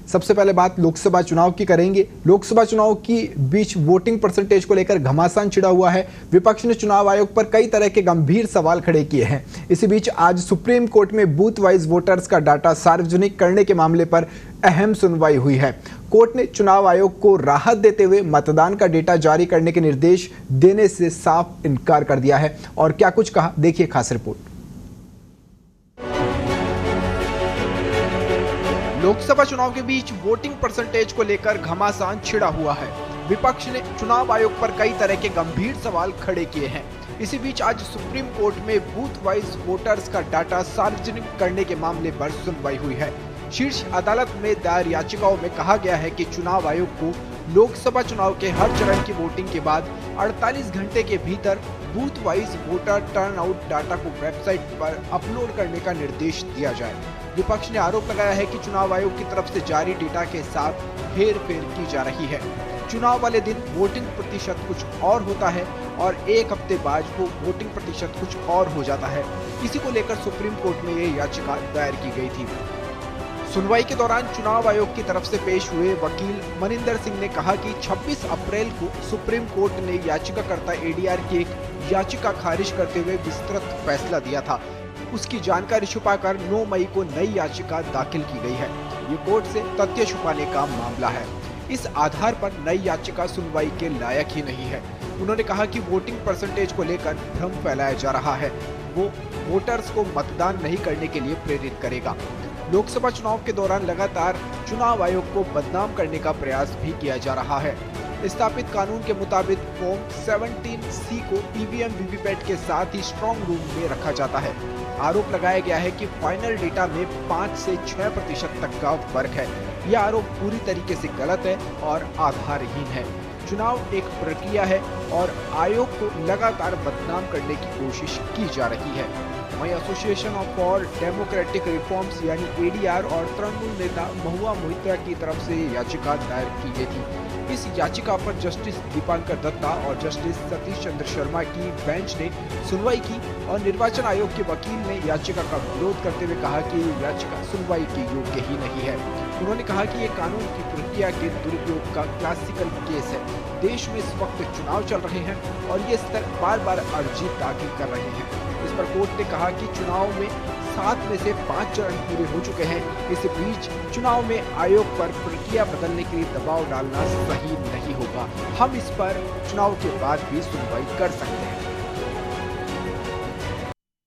सबसे पहले बात लोकसभा चुनाव की करेंगे। लोकसभा चुनाव की बीच वोटिंग परसेंटेज को लेकर घमासान छिड़ा हुआ है। विपक्ष ने चुनाव आयोग पर कई तरह के गंभीर सवाल खड़े किए हैं। इसी बीच आज सुप्रीम कोर्ट में बूथ वाइज वोटर्स का डाटा सार्वजनिक करने के मामले पर अहम सुनवाई हुई है। कोर्ट ने चुनाव आयोग को राहत देते हुए मतदान का डेटा जारी करने के निर्देश देने से साफ इनकार कर दिया है। और क्या कुछ कहा, देखिए खास रिपोर्ट। लोकसभा चुनाव के बीच वोटिंग परसेंटेज को लेकर घमासान छिड़ा हुआ है। विपक्ष ने चुनाव आयोग पर कई तरह के गंभीर सवाल खड़े किए हैं। इसी बीच आज सुप्रीम कोर्ट में बूथ वाइज वोटर्स का डाटा सार्वजनिक करने के मामले पर सुनवाई हुई है। शीर्ष अदालत में दायर याचिकाओं में कहा गया है कि चुनाव आयोग को लोकसभा चुनाव के हर चरण की वोटिंग के बाद 48 घंटे के भीतर booth wise voter turnout data को वेबसाइट पर अपलोड करने का निर्देश दिया जाए। विपक्ष ने आरोप लगाया है कि चुनाव आयोग की तरफ से जारी डेटा के साथ हेरफेर की जा रही है। चुनाव वाले दिन वोटिंग प्रतिशत कुछ और होता है और एक हफ्ते बाद वो वोटिंग प्रतिशत कुछ और हो जाता है। इसी को लेकर सुप्रीम कोर्ट में ये याचिका दायर की गई थी। सुनवाई के दौरान चुनाव आयोग की तरफ से पेश हुए वकील मनिंदर सिंह ने कहा कि 26 अप्रैल को सुप्रीम कोर्ट ने याचिकाकर्ता एडीआर की एक याचिका खारिज करते हुए विस्तृत फैसला दिया था। उसकी जानकारी छुपाकर 9 मई को नई याचिका दाखिल की गई है। ये कोर्ट से तथ्य छुपाने का मामला है। इस आधार पर नई याचिका सुनवाई के लायक ही नहीं है। उन्होंने कहा कि वोटिंग परसेंटेज को लेकर भ्रम फैलाया जा रहा है। वो वोटर्स को मतदान नहीं करने के लिए प्रेरित करेगा। लोकसभा चुनाव के दौरान लगातार चुनाव आयोग को बदनाम करने का प्रयास भी किया जा रहा है। स्थापित कानून के मुताबिक फॉर्म 17C को ईवीएम वीवीपैट के साथ ही स्ट्रॉन्ग रूम में रखा जाता है। आरोप लगाया गया है कि फाइनल डेटा में 5 से 6% तक का फर्क है। यह आरोप पूरी तरीके से गलत है और आधारहीन है। चुनाव एक प्रक्रिया है और आयोग को लगातार बदनाम करने की कोशिश की जा रही है। वहीं एसोसिएशन फॉर डेमोक्रेटिक रिफॉर्म्स यानी एडीआर और तृणमूल नेता महुआ मोहित्रा की तरफ से याचिका दायर की गई थी। इस याचिका पर जस्टिस दीपांकर दत्ता और जस्टिस सतीश चंद्र शर्मा की बेंच ने सुनवाई की और निर्वाचन आयोग के वकील ने याचिका का विरोध करते हुए कहा कि याचिका सुनवाई के योग्य ही नहीं है। उन्होंने कहा कि ये कानून की प्रक्रिया के दुरुपयोग का क्लासिकल केस है। देश में इस वक्त चुनाव चल रहे हैं और ये स्तर बार बार अर्जी दाखिल कर रहे हैं। इस पर कोर्ट ने कहा कि चुनाव में 7 में से 5 चरण पूरे हो चुके हैं। इस बीच चुनाव में आयोग पर प्रक्रिया बदलने के लिए दबाव डालना सही नहीं होगा। हम इस पर चुनाव के बाद भी सुनवाई कर सकते हैं।